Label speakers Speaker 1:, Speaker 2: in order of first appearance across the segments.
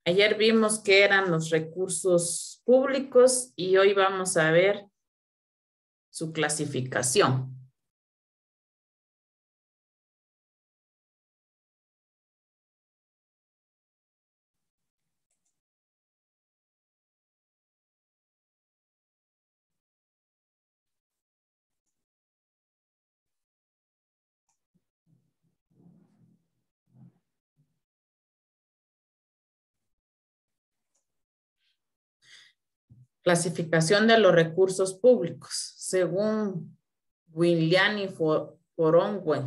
Speaker 1: Ayer vimos que eran los recursos públicos y hoy vamos a ver su clasificación. Clasificación de los recursos públicos. Según Williani Foronwen,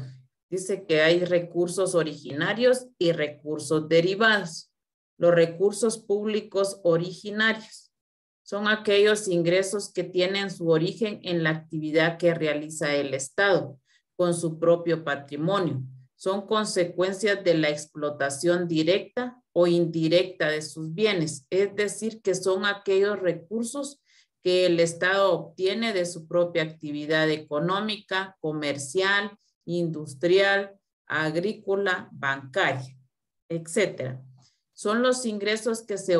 Speaker 1: dice que hay recursos originarios y recursos derivados. Los recursos públicos originarios son aquellos ingresos que tienen su origen en la actividad que realiza el Estado con su propio patrimonio. Son consecuencias de la explotación directa o indirecta de sus bienes, es decir, que son aquellos recursos que el Estado obtiene de su propia actividad económica, comercial, industrial, agrícola, bancaria, etcétera. Son los ingresos que se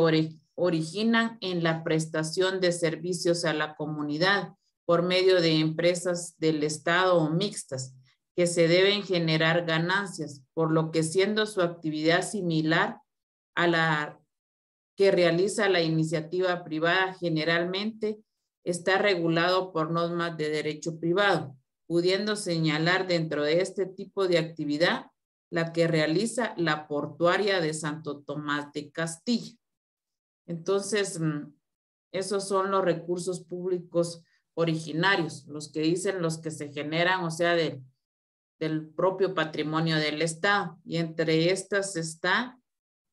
Speaker 1: originan en la prestación de servicios a la comunidad por medio de empresas del Estado o mixtas, que se deben generar ganancias, por lo que siendo su actividad similar a la que realiza la iniciativa privada, generalmente está regulado por normas de derecho privado, pudiendo señalar dentro de este tipo de actividad la que realiza la portuaria de Santo Tomás de Castilla. Entonces, esos son los recursos públicos originarios, los que dicen los que se generan, o sea, del propio patrimonio del Estado. Y entre estas está,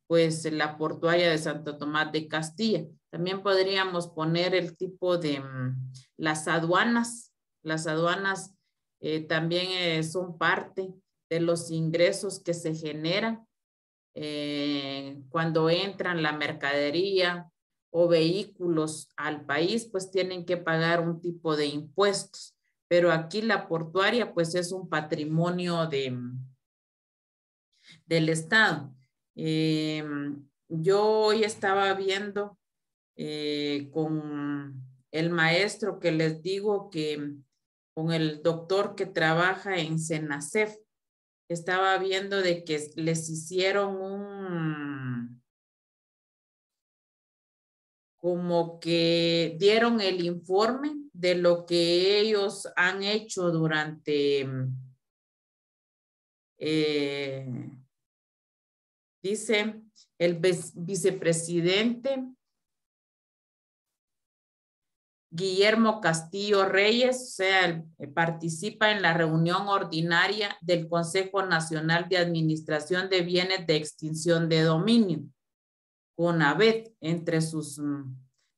Speaker 1: pues, la portuaria de Santo Tomás de Castilla. También podríamos poner el tipo de las aduanas. Las aduanas también son parte de los ingresos que se generan cuando entran la mercadería o vehículos al país, pues tienen que pagar un tipo de impuestos. Pero aquí la portuaria, pues es un patrimonio del Estado. Yo hoy estaba viendo con el maestro que les digo que con el doctor que trabaja en Senacef, estaba viendo de que les hicieron como que dieron el informe de lo que ellos han hecho durante, dice el vicepresidente Guillermo Castillo Reyes, o sea, participa en la reunión ordinaria del Consejo Nacional de Administración de Bienes de Extinción de Dominio, CONAVED, entre sus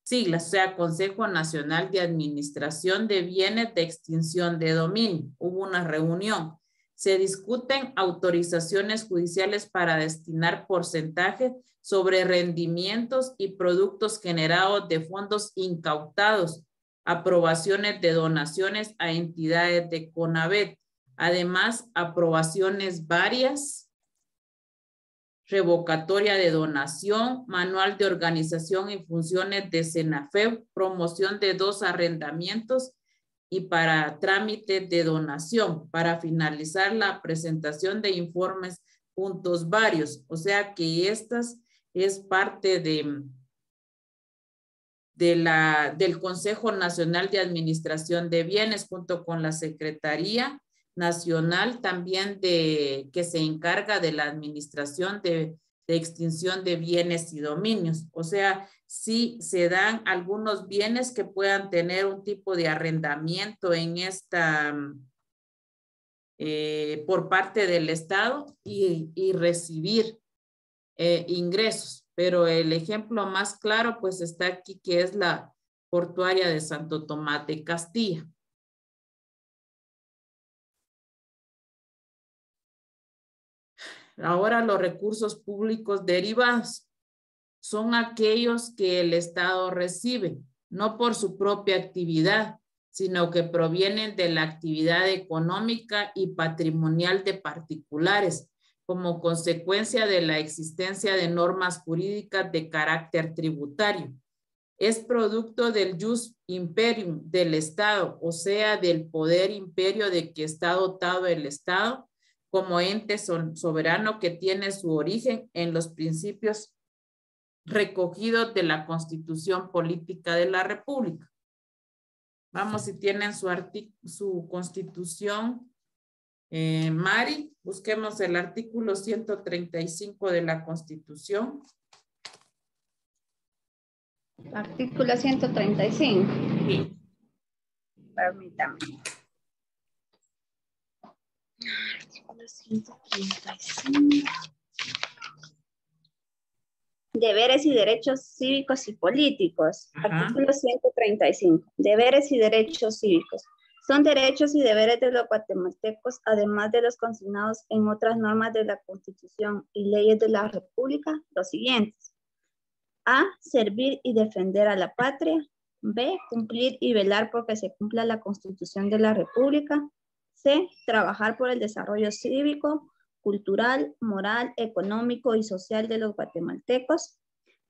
Speaker 1: siglas, o sea, Consejo Nacional de Administración de Bienes de Extinción de Dominio. Hubo una reunión. Se discuten autorizaciones judiciales para destinar porcentajes sobre rendimientos y productos generados de fondos incautados, aprobaciones de donaciones a entidades de CONAVED, además aprobaciones varias, revocatoria de donación, manual de organización y funciones de Senafeb, promoción de 2 arrendamientos y para trámite de donación, para finalizar la presentación de informes puntos varios. O sea que estas es parte del Consejo Nacional de Administración de Bienes junto con la Secretaría Nacional también que se encarga de la administración de extinción de bienes y dominios. O sea, sí se dan algunos bienes que puedan tener un tipo de arrendamiento en esta por parte del Estado y recibir ingresos. Pero el ejemplo más claro pues está aquí, que es la portuaria de Santo Tomás de Castilla. Ahora, los recursos públicos derivados son aquellos que el Estado recibe, no por su propia actividad, sino que provienen de la actividad económica y patrimonial de particulares, como consecuencia de la existencia de normas jurídicas de carácter tributario. Es producto del jus imperium del Estado, o sea, del poder imperio de que está dotado el Estado como ente soberano que tiene su origen en los principios recogidos de la Constitución Política de la República. Vamos, si tienen su Constitución, Mari, busquemos el artículo 135 de la Constitución.
Speaker 2: Artículo 135.
Speaker 1: Sí.
Speaker 2: Permítame. Artículo 135. Deberes y derechos cívicos y políticos.
Speaker 1: Ajá.
Speaker 2: Artículo 135. Deberes y derechos cívicos. Son derechos y deberes de los guatemaltecos, además de los consignados en otras normas de la Constitución y leyes de la República, los siguientes. A. Servir y defender a la patria. B. Cumplir y velar porque se cumpla la Constitución de la República. C. Trabajar por el desarrollo cívico, cultural, moral, económico y social de los guatemaltecos.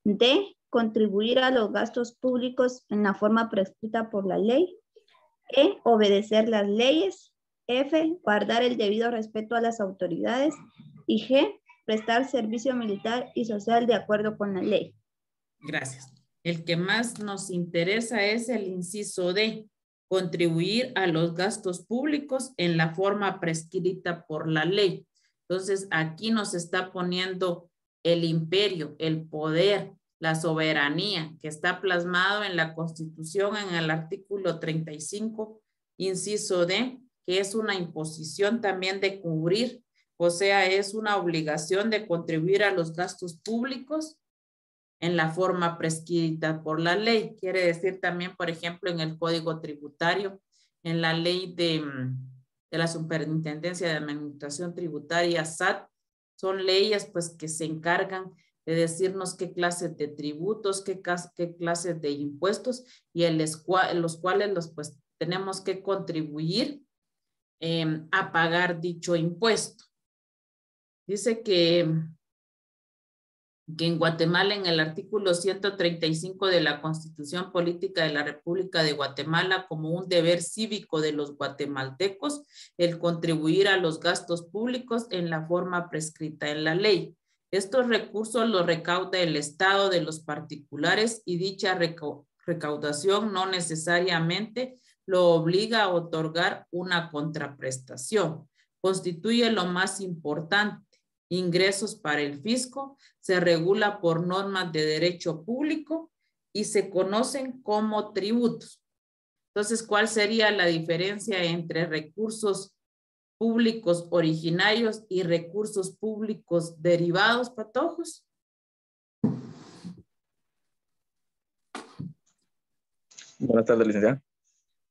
Speaker 2: D. Contribuir a los gastos públicos en la forma prescrita por la ley. E. Obedecer las leyes. F. Guardar el debido respeto a las autoridades. Y G. Prestar servicio militar y social de acuerdo con la ley.
Speaker 1: Gracias. El que más nos interesa es el inciso D, contribuir a los gastos públicos en la forma prescrita por la ley. Entonces, aquí nos está poniendo el imperio, el poder, la soberanía que está plasmado en la Constitución en el artículo 35, inciso D, que es una imposición también de cubrir, o sea, es una obligación de contribuir a los gastos públicos en la forma prescrita por la ley. Quiere decir también, por ejemplo, en el Código Tributario, en la ley de la Superintendencia de Administración Tributaria, SAT, son leyes pues que se encargan de decirnos qué clases de tributos, qué clases de impuestos y en los cuales pues tenemos que contribuir a pagar dicho impuesto. Dice que en Guatemala, en el artículo 135 de la Constitución Política de la República de Guatemala, como un deber cívico de los guatemaltecos, el contribuir a los gastos públicos en la forma prescrita en la ley. Estos recursos los recauda el Estado de los particulares y dicha recaudación no necesariamente lo obliga a otorgar una contraprestación. Constituye lo más importante. Ingresos para el fisco, se regula por normas de derecho público y se conocen como tributos. Entonces, ¿cuál sería la diferencia entre recursos públicos originarios y recursos públicos derivados, patojos?
Speaker 3: Buenas tardes, licenciada.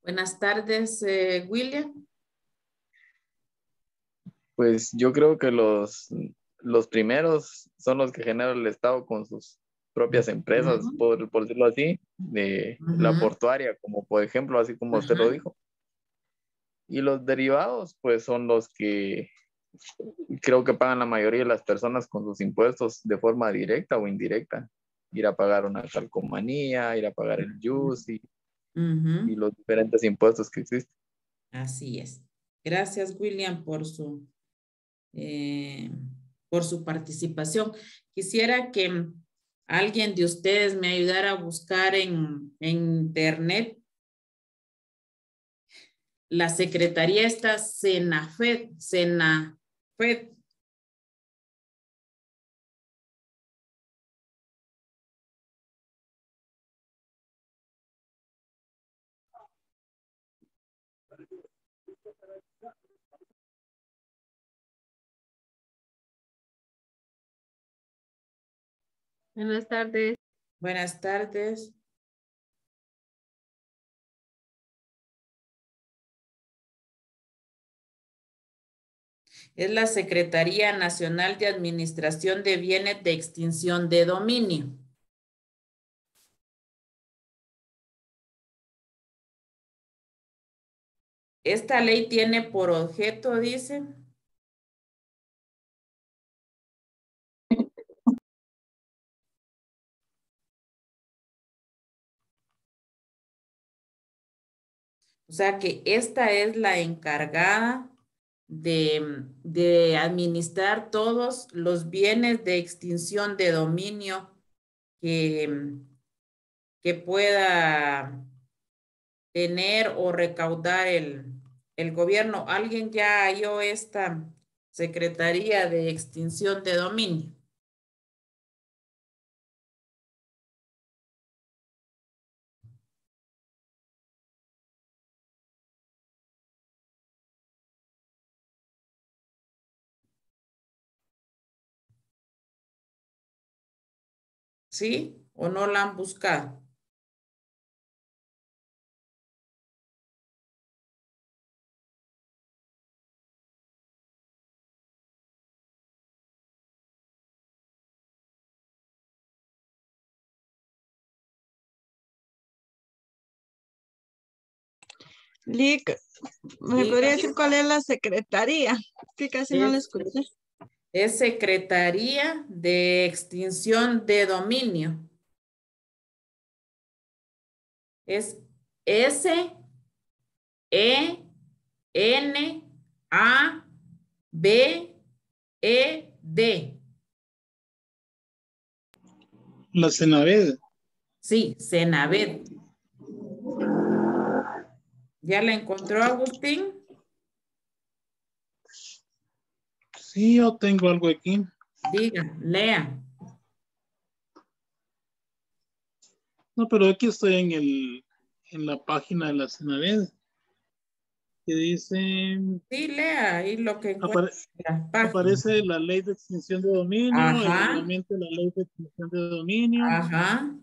Speaker 1: Buenas tardes, William.
Speaker 3: Pues yo creo que los primeros son los que genera el Estado con sus propias empresas, por decirlo así, de la portuaria, como por ejemplo, así como usted lo dijo. Y los derivados, pues son los que creo que pagan la mayoría de las personas con sus impuestos de forma directa o indirecta. Ir a pagar una calcomanía, ir a pagar el JUS y los diferentes impuestos que existen.
Speaker 1: Así es. Gracias, William, por su participación. Quisiera que alguien de ustedes me ayudara a buscar en internet la secretaría esta Senafed.
Speaker 4: Buenas tardes.
Speaker 1: Buenas tardes. Es la Secretaría Nacional de Administración de Bienes de Extinción de Dominio. Esta ley tiene por objeto, dice, O sea que esta es la encargada de administrar todos los bienes de extinción de dominio que pueda tener o recaudar el gobierno. ¿Alguien ya halló esta Secretaría de Extinción de Dominio? ¿Sí? ¿O no la han buscado?
Speaker 4: Lick, ¿me
Speaker 1: Sí,
Speaker 4: podría decir cuál es la secretaría? Que casi no la escuché.
Speaker 1: es Secretaría de Extinción de Dominio. Es S, E, N, A, B, E, D.
Speaker 5: La Senaved.
Speaker 1: Sí, Senaved. ¿Ya la encontró, Agustín?
Speaker 5: Sí, yo tengo algo aquí.
Speaker 1: Diga, lea.
Speaker 5: No, pero aquí estoy en la página de la Senaved, que dice,
Speaker 1: Sí, lea ahí lo que encuentra en las páginas.
Speaker 5: aparece la ley de extinción de dominio, el
Speaker 1: Ajá,
Speaker 5: reglamento de la ley de extinción de dominio,
Speaker 1: ajá.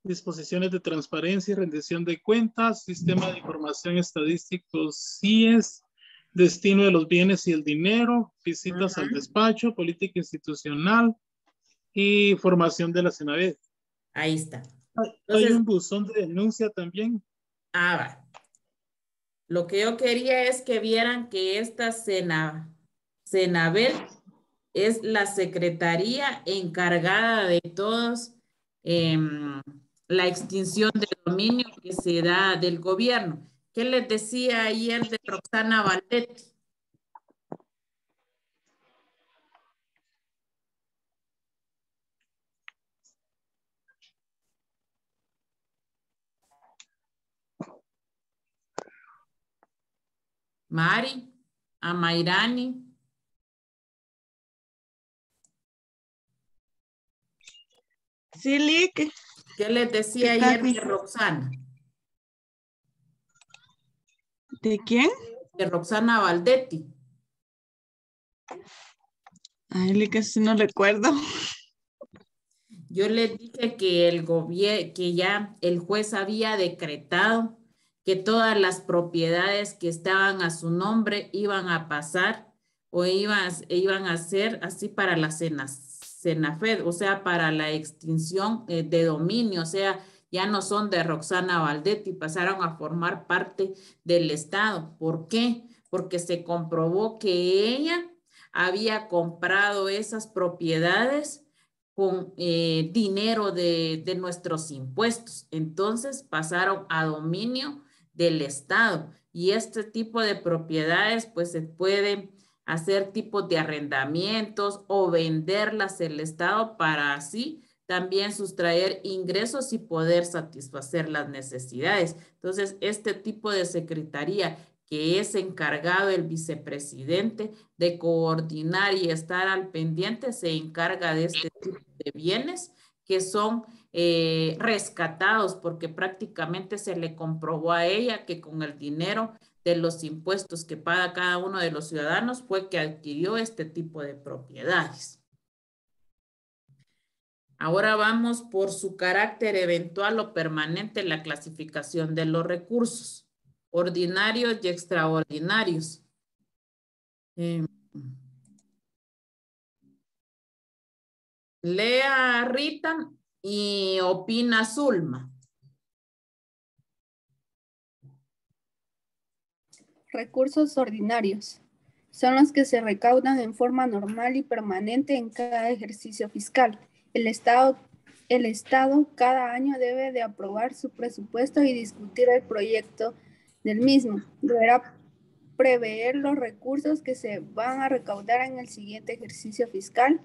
Speaker 5: disposiciones de transparencia y rendición de cuentas, sistema de información estadístico CIES, destino de los bienes y el dinero, visitas al
Speaker 1: Ujú.
Speaker 5: despacho, política institucional y formación de la Senaved.
Speaker 1: Ahí está.
Speaker 5: Hay
Speaker 1: Entonces,
Speaker 5: un buzón de denuncia también.
Speaker 1: va. Lo que yo quería es que vieran que esta Senabel es la secretaría encargada de todos la extinción de dominio que se da del gobierno. ¿Qué les decía ayer de Roxana Valdetti? Mari, Amairani.
Speaker 4: Sí, Lick,
Speaker 1: ¿Qué les decía
Speaker 4: que
Speaker 1: ayer
Speaker 4: casi.
Speaker 1: de Roxana?
Speaker 4: ¿De quién?
Speaker 1: De Roxana Valdetti.
Speaker 4: Ay, Lick, casi no recuerdo.
Speaker 1: Yo les dije que que ya el juez había decretado que todas las propiedades que estaban a su nombre iban a pasar o iban a ser así para la Senafed, o sea, para la extinción de dominio, o sea, ya no son de Roxana Valdetti, pasaron a formar parte del Estado. ¿Por qué? Porque se comprobó que ella había comprado esas propiedades con dinero de nuestros impuestos. Entonces pasaron a dominio del Estado y este tipo de propiedades pues se pueden hacer tipos de arrendamientos o venderlas el Estado para así también sustraer ingresos y poder satisfacer las necesidades. Entonces, este tipo de secretaría que es encargado el vicepresidente de coordinar y estar al pendiente, se encarga de este tipo de bienes que son rescatados porque prácticamente se le comprobó a ella que con el dinero de los impuestos que paga cada uno de los ciudadanos fue que adquirió este tipo de propiedades. Ahora vamos por su carácter eventual o permanente en la clasificación de los recursos, ordinarios y extraordinarios. Lea Rita y opina Zulma.
Speaker 2: Recursos ordinarios. Son los que se recaudan en forma normal y permanente en cada ejercicio fiscal. El Estado cada año debe de aprobar su presupuesto y discutir el proyecto del mismo. Deberá prever los recursos que se van a recaudar en el siguiente ejercicio fiscal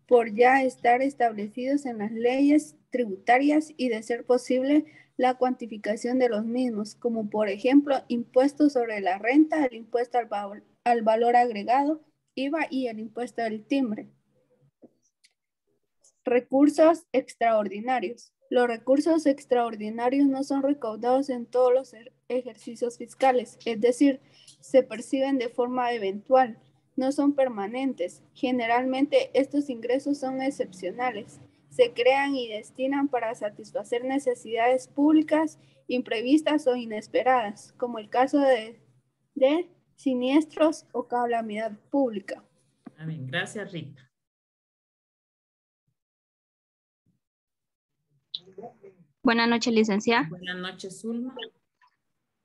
Speaker 2: por ya estar establecidos en las leyes tributarias y, de ser posible, la cuantificación de los mismos, como por ejemplo impuesto sobre la renta, el impuesto al valor agregado, IVA y el impuesto del timbre. Recursos extraordinarios. Los recursos extraordinarios no son recaudados en todos los ejercicios fiscales, es decir, se perciben de forma eventual, no son permanentes. Generalmente estos ingresos son excepcionales. Se crean y destinan para satisfacer necesidades públicas imprevistas o inesperadas, como el caso de siniestros o calamidad pública.
Speaker 1: Amén. Gracias, Rita.
Speaker 6: Buenas noches, licenciada.
Speaker 1: Buenas noches, Zulma.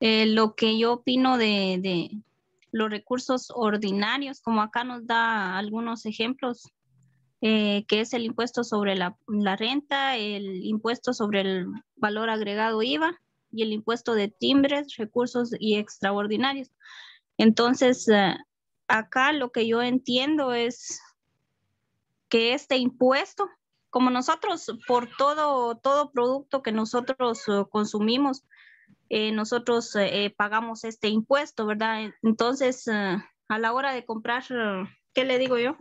Speaker 6: Lo que yo opino de los recursos ordinarios, como acá nos da algunos ejemplos, que es el impuesto sobre la renta, el impuesto sobre el valor agregado IVA y el impuesto de timbres, recursos y extraordinarios. Entonces, acá lo que yo entiendo es que este impuesto, como nosotros por todo producto que nosotros consumimos, nosotros pagamos este impuesto, ¿verdad? Entonces, a la hora de comprar, ¿qué le digo yo?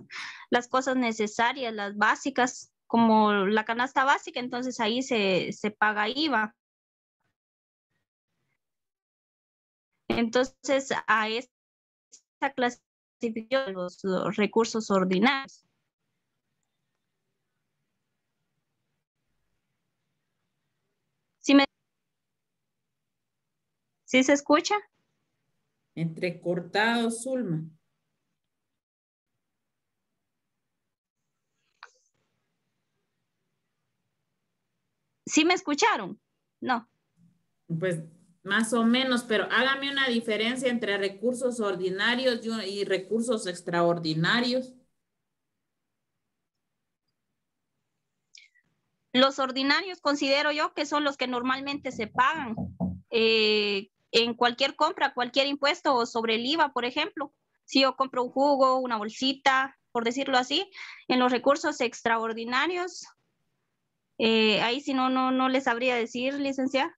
Speaker 6: Las cosas necesarias, las básicas, como la canasta básica, entonces ahí se paga IVA. Entonces, a esta clasificación los recursos ordinarios. ¿Sí se escucha?
Speaker 1: Entrecortado, Zulma.
Speaker 6: ¿Sí me escucharon? No.
Speaker 1: Pues más o menos, pero hágame una diferencia entre recursos ordinarios y recursos extraordinarios.
Speaker 6: Los ordinarios considero yo que son los que normalmente se pagan en cualquier compra, cualquier impuesto o sobre el IVA, por ejemplo. Si yo compro un jugo, una bolsita, por decirlo así, en los recursos extraordinarios, ahí sí no les sabría decir, licenciada.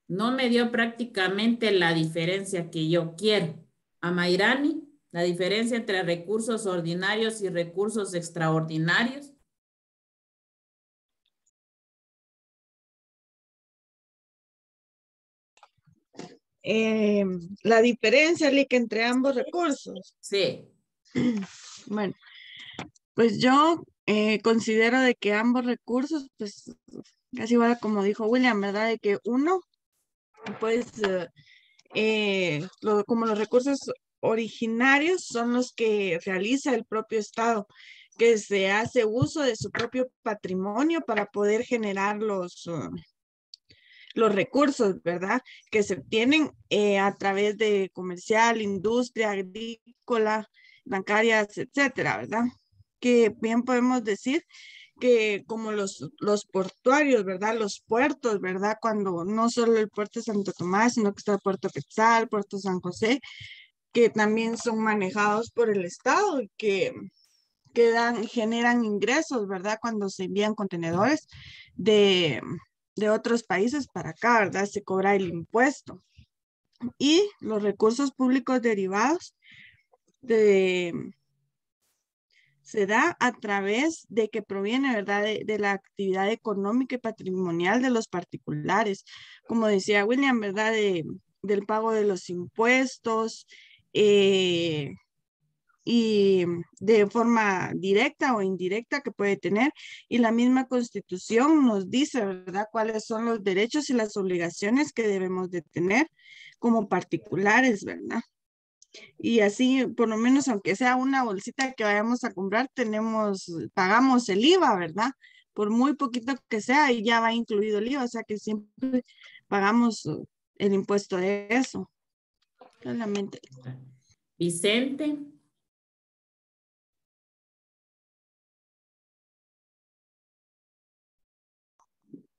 Speaker 1: No me dio prácticamente la diferencia que yo quiero. A Mayrani, la diferencia entre recursos ordinarios y recursos extraordinarios.
Speaker 4: La diferencia, Lick, entre ambos recursos.
Speaker 1: Sí.
Speaker 4: Bueno, pues yo considero de que ambos recursos, pues casi igual como dijo William, ¿verdad? De que uno, pues como los recursos originarios son los que realiza el propio Estado, que se hace uso de su propio patrimonio para poder generar los recursos, ¿verdad? Que se obtienen a través de comercial, industria, agrícola, bancarias, etcétera, ¿verdad? Que bien podemos decir que como los portuarios, ¿verdad? Los puertos, ¿verdad? Cuando no solo el puerto de Santo Tomás, sino que está el puerto Quetzal, puerto San José, que también son manejados por el Estado y que generan ingresos, ¿verdad? Cuando se envían contenedores de otros países para acá, ¿verdad? Se cobra el impuesto. Y los recursos públicos derivados se da a través de que proviene, ¿verdad? De la actividad económica y patrimonial de los particulares. Como decía William, ¿verdad? Del pago de los impuestos, y de forma directa o indirecta que puede tener. Y la misma Constitución nos dice, ¿verdad?, cuáles son los derechos y las obligaciones que debemos de tener como particulares, ¿verdad? Y así, por lo menos, aunque sea una bolsita que vayamos a comprar, pagamos el IVA, ¿verdad? Por muy poquito que sea, y ya va incluido el IVA, o sea que siempre pagamos el impuesto de eso. Solamente.
Speaker 1: Vicente.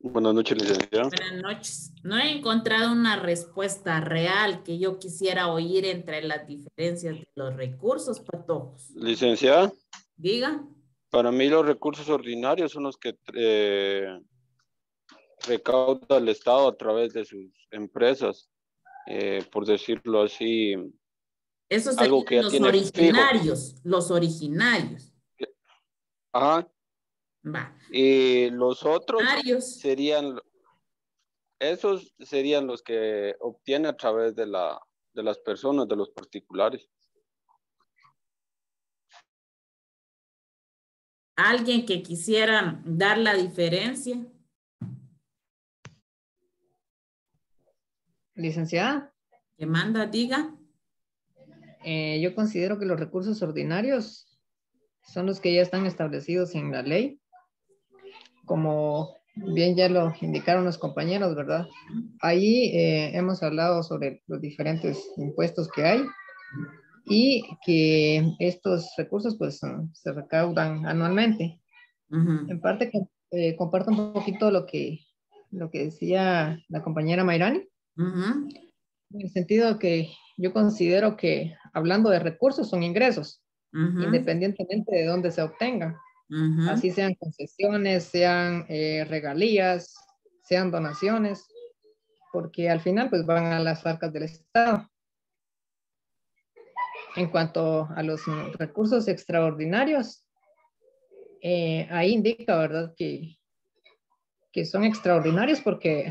Speaker 7: Buenas noches, licenciado.
Speaker 1: Buenas noches. No he encontrado una respuesta real que yo quisiera oír entre las diferencias de los recursos, patojos.
Speaker 7: Licenciada,
Speaker 1: Diga.
Speaker 7: para mí los recursos ordinarios son los que recauda el Estado a través de sus empresas, por decirlo así.
Speaker 1: Esos
Speaker 7: Algo
Speaker 1: serían
Speaker 7: que ya
Speaker 1: los
Speaker 7: tiene
Speaker 1: originarios. Los originarios.
Speaker 7: Ajá.
Speaker 1: Va.
Speaker 7: Y los otros
Speaker 1: Originarios.
Speaker 7: serían, esos serían los que obtiene a través de las personas, de los particulares.
Speaker 1: ¿Alguien que quisiera dar la diferencia?
Speaker 8: Licenciada,
Speaker 1: ¿Que manda? Diga.
Speaker 8: yo considero que los recursos ordinarios son los que ya están establecidos en la ley, como bien ya lo indicaron los compañeros, ¿verdad? Ahí hemos hablado sobre los diferentes impuestos que hay y que estos recursos pues se recaudan anualmente. En parte comparto un poquito lo que decía la compañera Mayrani, en el sentido que yo considero que hablando de recursos son ingresos, independientemente de dónde se obtengan. Así sean concesiones, sean regalías, sean donaciones, porque al final pues van a las arcas del Estado. En cuanto a los recursos extraordinarios, ahí indica, ¿verdad? Que son extraordinarios porque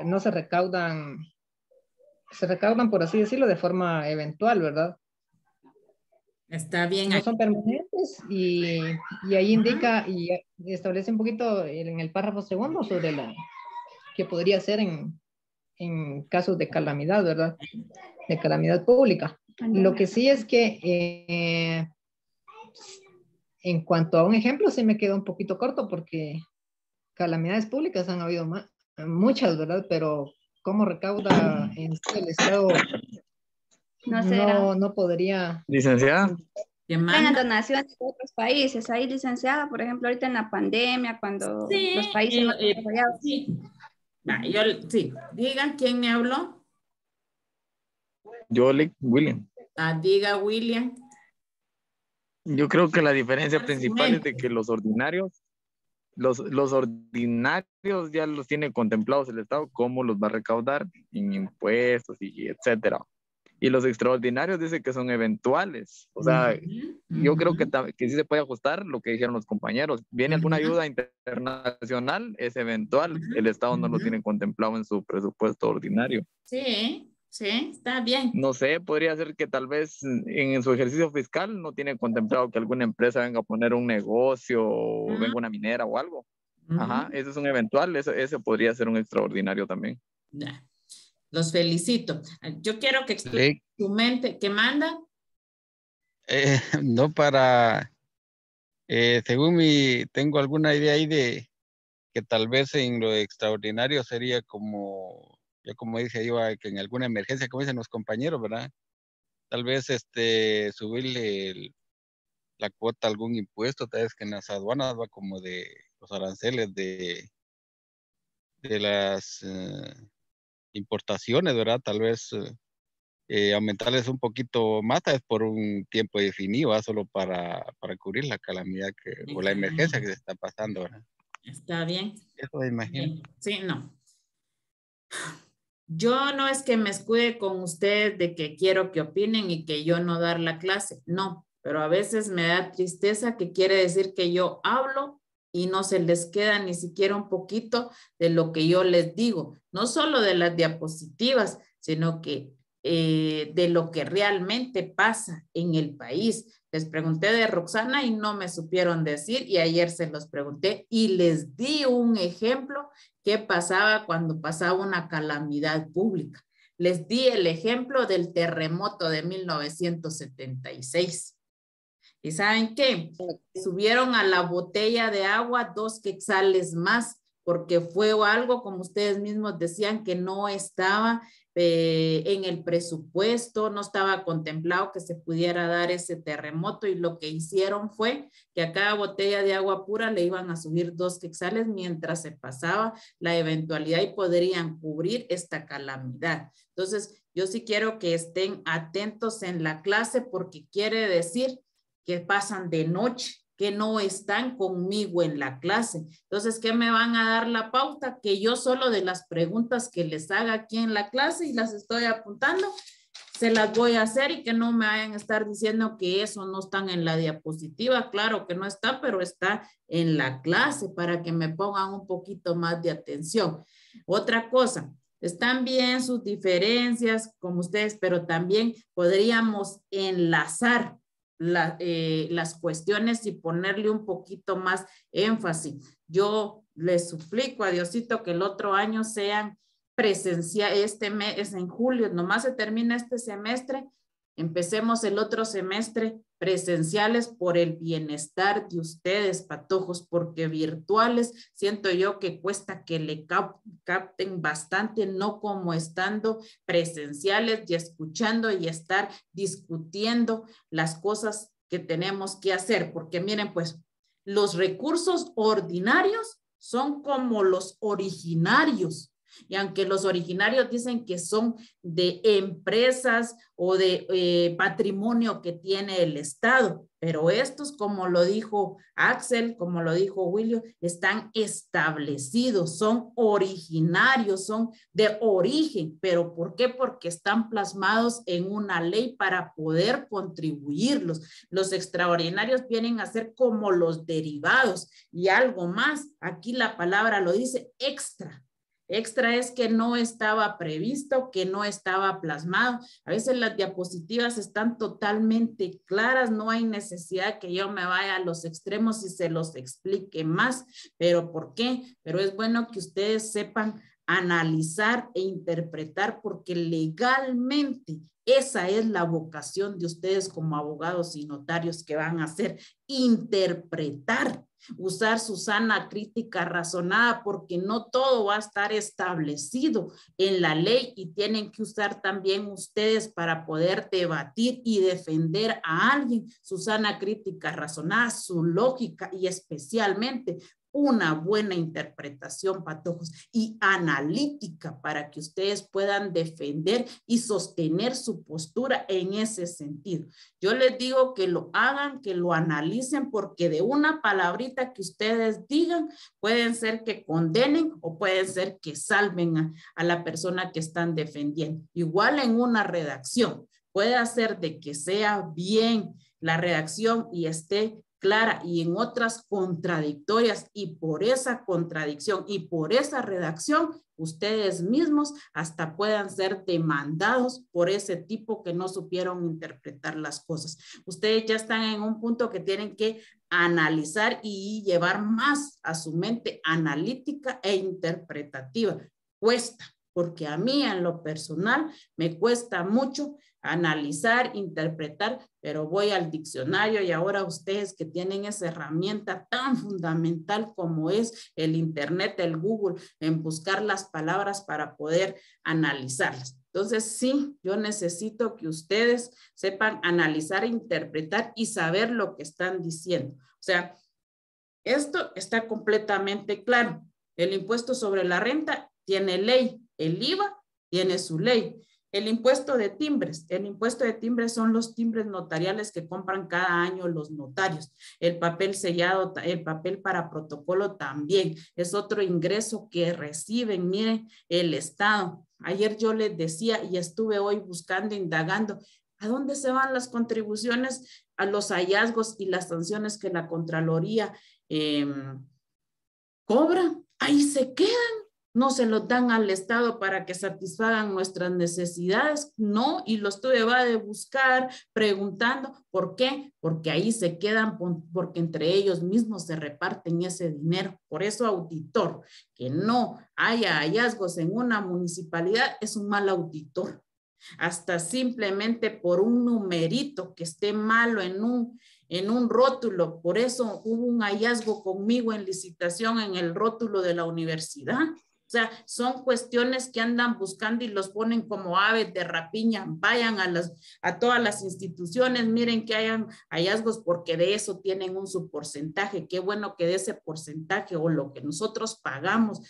Speaker 8: no se recaudan por así decirlo de forma eventual, ¿verdad?
Speaker 1: Está bien.
Speaker 8: No son permanentes y ahí indica y establece un poquito en el párrafo segundo sobre que podría ser en casos de calamidad, ¿verdad? De calamidad pública. Lo que sí es que en cuanto a un ejemplo, sí me queda un poquito corto porque calamidades públicas han habido muchas, ¿verdad? Pero ¿cómo recauda en el Estado? No podría.
Speaker 3: Licenciada.
Speaker 2: Tengan donaciones de otros países. Ahí, licenciada, por ejemplo, ahorita en la pandemia, cuando los países más desarrollados.
Speaker 1: Sí. Sí. Digan quién me habló.
Speaker 3: Yo, William.
Speaker 1: Diga, William.
Speaker 3: Yo creo que la diferencia principal es de que los ordinarios ya los tiene contemplados el Estado, cómo los va a recaudar en impuestos y etcétera. Y los extraordinarios dice que son eventuales. O sea, yo creo que sí se puede ajustar lo que dijeron los compañeros. Viene alguna ayuda internacional, es eventual. El Estado no lo tiene contemplado en su presupuesto ordinario.
Speaker 1: Sí, está bien.
Speaker 3: No sé, podría ser que tal vez en su ejercicio fiscal no tiene contemplado que alguna empresa venga a poner un negocio o venga una minera o algo. Ajá, eso es un eventual, eso podría ser un extraordinario también.
Speaker 1: Los felicito. Yo quiero que explique tu mente. ¿Qué manda?
Speaker 9: No según tengo alguna idea ahí de que tal vez en lo extraordinario sería como dije yo, que en alguna emergencia, como dicen los compañeros, ¿verdad? Tal vez subirle la cuota a algún impuesto, tal vez que en las aduanas va como de los aranceles de las importaciones, ¿verdad? Tal vez aumentarles un poquito más, tal vez por un tiempo definido, ¿verdad? Solo para cubrir la calamidad o la emergencia que se está pasando, ¿verdad?
Speaker 1: Está bien.
Speaker 9: Eso me imagino.
Speaker 1: Sí, no. Yo no es que me escude con ustedes de que quiero que opinen y que yo no dar la clase, no, pero a veces me da tristeza que quiere decir que yo hablo y no se les queda ni siquiera un poquito de lo que yo les digo, no solo de las diapositivas, sino que de lo que realmente pasa en el país. Les pregunté de Roxana y no me supieron decir y ayer se los pregunté y les di un ejemplo qué pasaba cuando pasaba una calamidad pública. Les di el ejemplo del terremoto de 1976. ¿Y saben qué? Subieron a la botella de agua 2 quetzales más porque fue algo, como ustedes mismos decían, que no estaba en el presupuesto, no estaba contemplado que se pudiera dar ese terremoto, y lo que hicieron fue que a cada botella de agua pura le iban a subir 2 quetzales mientras se pasaba la eventualidad y podrían cubrir esta calamidad. Entonces, yo sí quiero que estén atentos en la clase, porque quiere decir que pasan de noche, que no están conmigo en la clase. Entonces, ¿qué me van a dar la pauta? Que yo solo de las preguntas que les haga aquí en la clase y las estoy apuntando, se las voy a hacer, y que no me vayan a estar diciendo que eso no están en la diapositiva. Claro que no está, pero está en la clase para que me pongan un poquito más de atención. Otra cosa, están bien sus diferencias como ustedes, pero también podríamos enlazar las cuestiones y ponerle un poquito más énfasis. Yo les suplico a Diosito que el otro año sean presencial. Este mes es en julio, nomás se termina este semestre, empecemos el otro semestre presenciales por el bienestar de ustedes, patojos, porque virtuales siento yo que cuesta que le capten bastante, no como estando presenciales y escuchando y estar discutiendo las cosas que tenemos que hacer, porque miren, pues los recursos ordinarios son como los originarios. Y aunque los originarios dicen que son de empresas o de patrimonio que tiene el Estado, pero estos, como lo dijo Axel, como lo dijo William, están establecidos, son originarios, son de origen. ¿Pero por qué? Porque están plasmados en una ley para poder contribuirlos. Los extraordinarios vienen a ser como los derivados. Y algo más, aquí la palabra lo dice, extra. Extra es que no estaba previsto, que no estaba plasmado. A veces las diapositivas están totalmente claras, no hay necesidad que yo me vaya a los extremos y se los explique más. ¿Pero por qué? Pero es bueno que ustedes sepan analizar e interpretar, porque legalmente esa es la vocación de ustedes como abogados y notarios, que van a hacer, interpretar, usar su sana crítica razonada, porque no todo va a estar establecido en la ley, y tienen que usar también ustedes para poder debatir y defender a alguien su sana crítica razonada, su lógica, y especialmente una buena interpretación, patojos, y analítica, para que ustedes puedan defender y sostener su postura en ese sentido. Yo les digo que lo hagan, que lo analicen, porque de una palabrita que ustedes digan, pueden ser que condenen o pueden ser que salven a la persona que están defendiendo. Igual en una redacción, puede hacer de que sea bien la redacción y esté clara, y en otras contradictorias, y por esa contradicción y por esa redacción ustedes mismos hasta puedan ser demandados por ese tipo que no supieron interpretar las cosas. Ustedes ya están en un punto que tienen que analizar y llevar más a su mente analítica e interpretativa. Cuesta, porque a mí en lo personal me cuesta mucho analizar, interpretar, pero voy al diccionario, y ahora ustedes que tienen esa herramienta tan fundamental como es el internet, el Google, en buscar las palabras para poder analizarlas. Entonces, sí, yo necesito que ustedes sepan analizar, interpretar y saber lo que están diciendo. O sea, esto está completamente claro. El impuesto sobre la renta tiene ley, el IVA tiene su ley. El impuesto de timbres son los timbres notariales que compran cada año los notarios. El papel sellado, el papel para protocolo también es otro ingreso que reciben, miren, el Estado. Ayer yo les decía, y estuve hoy buscando, indagando, ¿a dónde se van las contribuciones a los hallazgos y las sanciones que la Contraloría cobra? Ahí se quedan. No se los dan al Estado para que satisfagan nuestras necesidades, no, y los tuve de buscar, preguntando, ¿por qué? Porque ahí se quedan, porque entre ellos mismos se reparten ese dinero. Por eso, auditor, que no haya hallazgos en una municipalidad es un mal auditor. Hasta simplemente por un numerito que esté malo en en un rótulo. Por eso hubo un hallazgo conmigo en licitación en el rótulo de la universidad. O sea, son cuestiones que andan buscando y los ponen como aves de rapiña. Vayan a todas las instituciones, miren que hayan hallazgos porque de eso tienen un subporcentaje. Qué bueno que de ese porcentaje o lo que nosotros pagamos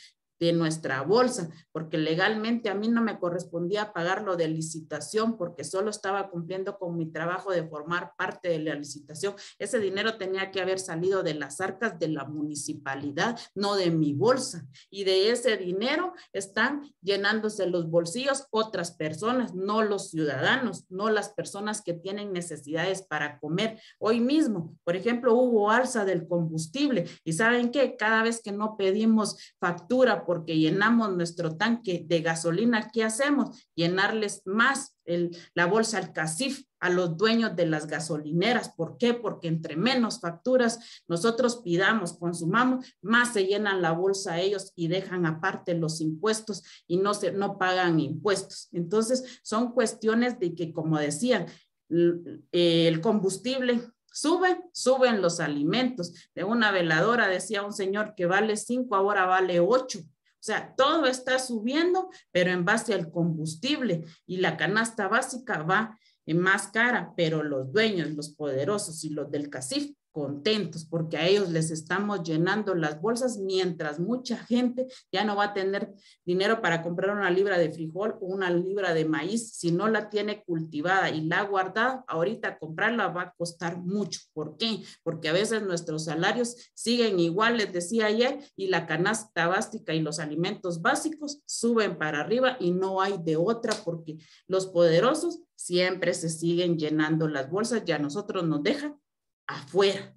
Speaker 1: de nuestra bolsa, porque legalmente a mí no me correspondía pagarlo de licitación porque solo estaba cumpliendo con mi trabajo de formar parte de la licitación. Ese dinero tenía que haber salido de las arcas de la municipalidad, no de mi bolsa. Y de ese dinero están llenándose los bolsillos otras personas, no los ciudadanos, no las personas que tienen necesidades para comer. Hoy mismo, por ejemplo, hubo alza del combustible y ¿saben qué? Cada vez que no pedimos factura porque llenamos nuestro tanque de gasolina, ¿qué hacemos? Llenarles más la bolsa al CACIF a los dueños de las gasolineras. ¿Por qué? Porque entre menos facturas nosotros pidamos, consumamos, más se llenan la bolsa a ellos y dejan aparte los impuestos y no pagan impuestos. Entonces, son cuestiones de que, como decían, el combustible suben los alimentos. De una veladora decía un señor que vale 5, ahora vale 8. O sea, todo está subiendo, pero en base al combustible, y la canasta básica va más cara, pero los dueños, los poderosos y los del CACIF contentos porque a ellos les estamos llenando las bolsas, mientras mucha gente ya no va a tener dinero para comprar una libra de frijol o una libra de maíz si no la tiene cultivada y la ha guardado. Ahorita comprarla va a costar mucho. ¿Por qué? Porque a veces nuestros salarios siguen igual, les decía ayer, y la canasta básica y los alimentos básicos suben para arriba y no hay de otra porque los poderosos siempre se siguen llenando las bolsas y a nosotros nos dejan afuera.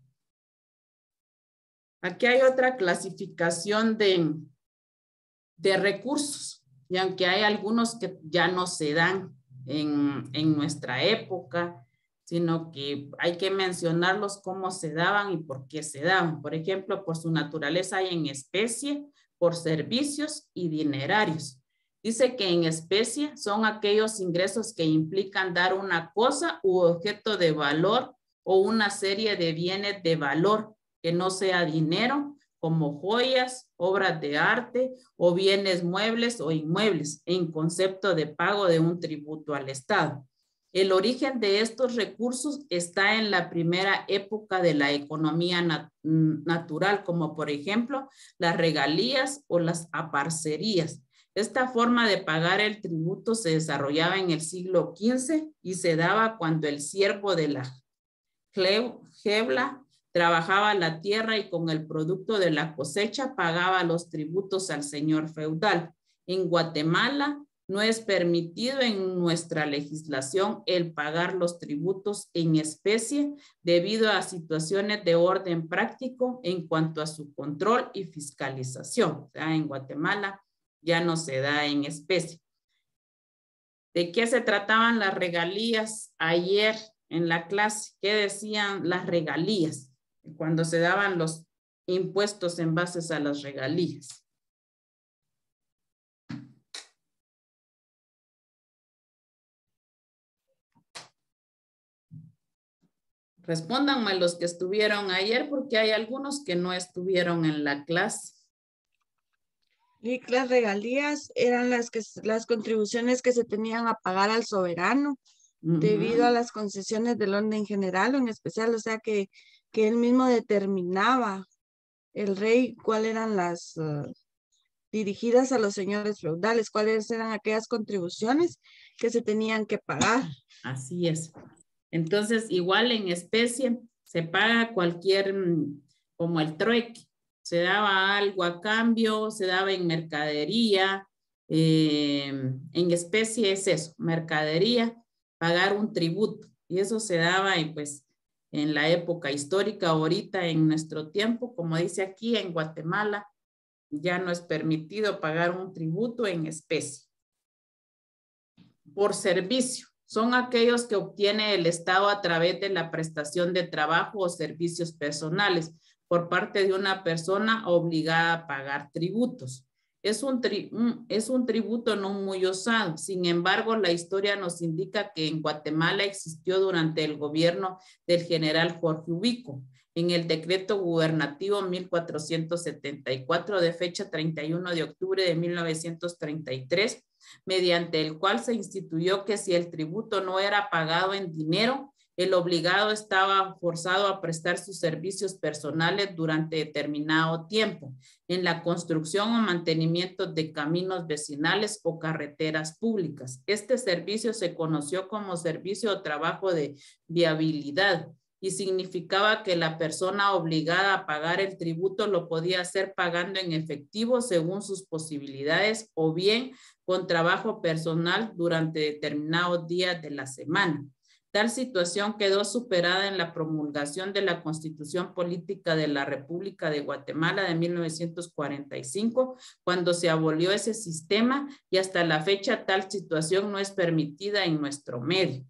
Speaker 1: Aquí hay otra clasificación de recursos, y aunque hay algunos que ya no se dan en nuestra época, sino que hay que mencionarlos cómo se daban y por qué se daban. Por ejemplo, por su naturaleza hay en especie, por servicios y dinerarios. Dice que en especie son aquellos ingresos que implican dar una cosa u objeto de valor o una serie de bienes de valor que no sea dinero, como joyas, obras de arte o bienes muebles o inmuebles, en concepto de pago de un tributo al Estado. El origen de estos recursos está en la primera época de la economía natural, como por ejemplo las regalías o las aparcerías. Esta forma de pagar el tributo se desarrollaba en el siglo XV y se daba cuando el siervo de la Jebla trabajaba la tierra y con el producto de la cosecha pagaba los tributos al señor feudal. En Guatemala no es permitido en nuestra legislación el pagar los tributos en especie debido a situaciones de orden práctico en cuanto a su control y fiscalización. O sea, en Guatemala ya no se da en especie. ¿De qué se trataban las regalías ayer en la clase? ¿Qué decían las regalías? Cuando se daban los impuestos en base a las regalías. Respóndanme los que estuvieron ayer porque hay algunos que no estuvieron en la clase.
Speaker 4: Y las regalías eran las contribuciones que se tenían a pagar al soberano debido a las concesiones del orden general o en especial, o sea que él mismo determinaba, el rey, cuáles eran las dirigidas a los señores feudales, cuáles eran aquellas contribuciones que se tenían que pagar.
Speaker 1: Así es. Entonces, igual en especie se paga cualquier, como el trueque, se daba algo a cambio, se daba en mercadería, en especie es eso, mercadería, pagar un tributo, y eso se daba y pues en la época histórica. Ahorita en nuestro tiempo, como dice aquí en Guatemala, ya no es permitido pagar un tributo en especie. Por servicio, son aquellos que obtiene el Estado a través de la prestación de trabajo o servicios personales por parte de una persona obligada a pagar tributos. Es un tributo no muy usado. Sin embargo, la historia nos indica que en Guatemala existió durante el gobierno del general Jorge Ubico, en el decreto gubernativo 1474 de fecha 31 de octubre de 1933, mediante el cual se instituyó que si el tributo no era pagado en dinero, el obligado estaba forzado a prestar sus servicios personales durante determinado tiempo en la construcción o mantenimiento de caminos vecinales o carreteras públicas. Este servicio se conoció como servicio o trabajo de viabilidad y significaba que la persona obligada a pagar el tributo lo podía hacer pagando en efectivo según sus posibilidades o bien con trabajo personal durante determinados días de la semana. Tal situación quedó superada en la promulgación de la Constitución Política de la República de Guatemala de 1945, cuando se abolió ese sistema y hasta la fecha tal situación no es permitida en nuestro medio.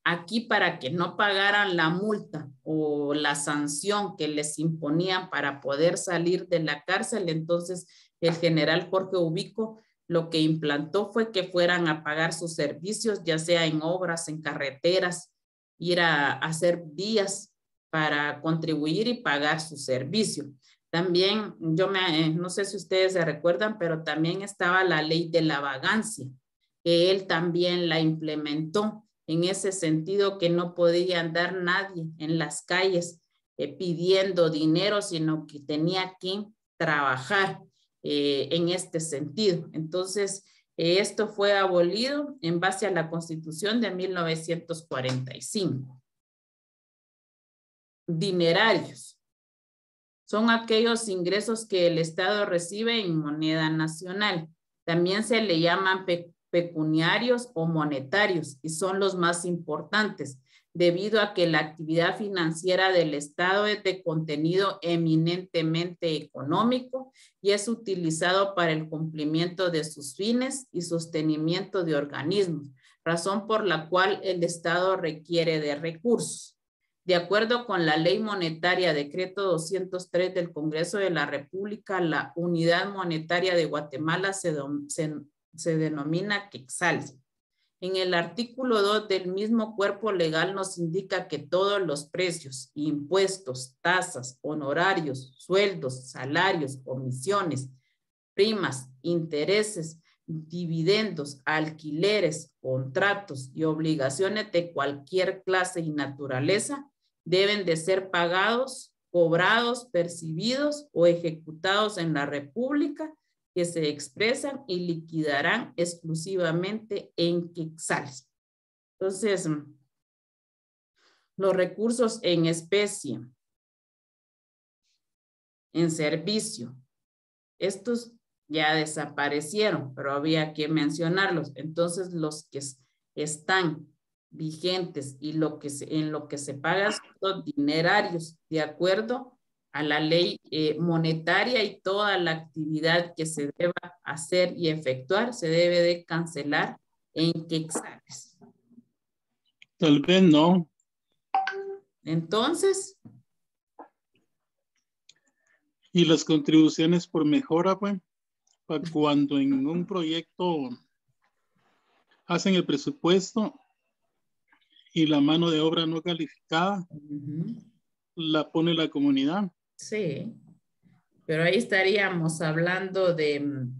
Speaker 1: Aquí, para que no pagaran la multa o la sanción que les imponían para poder salir de la cárcel, entonces el general Jorge Ubico lo que implantó fue que fueran a pagar sus servicios, ya sea en obras, en carreteras, ir a hacer días para contribuir y pagar su servicio. También, no sé si ustedes se recuerdan, pero también estaba la ley de la vagancia, que él también la implementó en ese sentido, que no podía andar nadie en las calles pidiendo dinero, sino que tenía que trabajar en este sentido. Entonces, esto fue abolido en base a la Constitución de 1945. Dinerarios. Son aquellos ingresos que el Estado recibe en moneda nacional. También se le llaman pecuniarios o monetarios y son los más importantes, debido a que la actividad financiera del Estado es de contenido eminentemente económico y es utilizado para el cumplimiento de sus fines y sostenimiento de organismos, razón por la cual el Estado requiere de recursos. De acuerdo con la Ley Monetaria, Decreto 203 del Congreso de la República, la unidad monetaria de Guatemala se denomina quetzal. En el artículo 2 del mismo cuerpo legal nos indica que todos los precios, impuestos, tasas, honorarios, sueldos, salarios, comisiones, primas, intereses, dividendos, alquileres, contratos y obligaciones de cualquier clase y naturaleza deben de ser pagados, cobrados, percibidos o ejecutados en la República, que se expresan y liquidarán exclusivamente en quetzales. Entonces, los recursos en especie, en servicio, estos ya desaparecieron, pero había que mencionarlos. Entonces, los que están vigentes y en lo que se pagan son los dinerarios, de acuerdo a la ley monetaria, y toda la actividad que se deba hacer y efectuar se debe de cancelar en quetzales.
Speaker 5: Tal vez no.
Speaker 1: Entonces.
Speaker 5: Y las contribuciones por mejora, pues, para cuando en un proyecto hacen el presupuesto y la mano de obra no calificada, la pone la comunidad.
Speaker 1: Sí, pero ahí estaríamos hablando de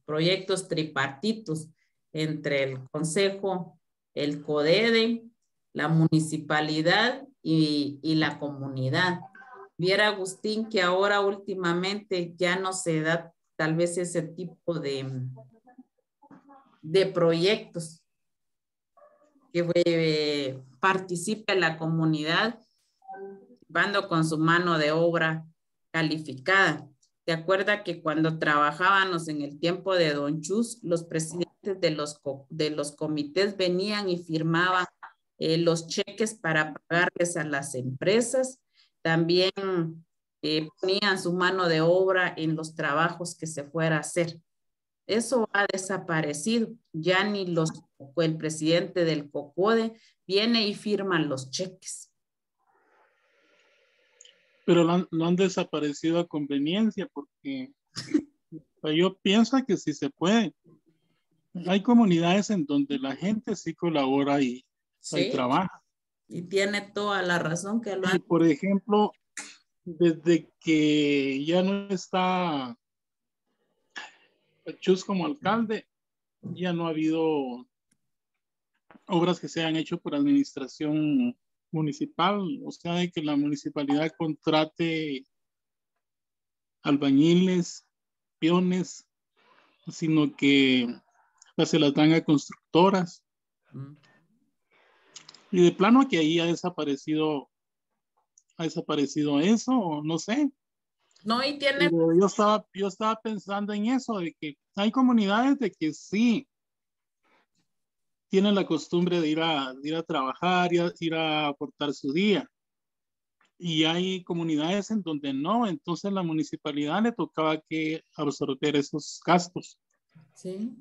Speaker 1: proyectos tripartitos entre el Consejo, el CODEDE, la municipalidad y la comunidad. Viera, Agustín, que ahora últimamente ya no se da tal vez ese tipo de proyectos que participe la comunidad participando con su mano de obra calificada. ¿Te acuerdas que cuando trabajábamos en el tiempo de Don Chus, los presidentes de los comités venían y firmaban los cheques para pagarles a las empresas? También ponían su mano de obra en los trabajos que se fuera a hacer. Eso ha desaparecido. Ya ni el presidente del COCODE viene y firma los cheques.
Speaker 5: pero no han desaparecido a conveniencia, porque yo pienso que sí se puede. Hay comunidades en donde la gente sí colabora y
Speaker 1: Sí,
Speaker 5: trabaja.
Speaker 1: y tiene toda la razón que lo
Speaker 5: Y por ejemplo, desde que ya no está Chus como alcalde, ya no ha habido obras que se han hecho por administración municipal, o sea, de que la municipalidad contrate albañiles, peones, sino que se las dan a constructoras. Y de plano que ahí ha desaparecido eso, o no sé.
Speaker 1: No, y tiene...
Speaker 5: Pero yo estaba pensando en eso, de que hay comunidades de que sí tienen la costumbre de ir a trabajar, ir a aportar su día. Y hay comunidades en donde no, entonces la municipalidad le tocaba que absorber esos gastos.
Speaker 1: Sí.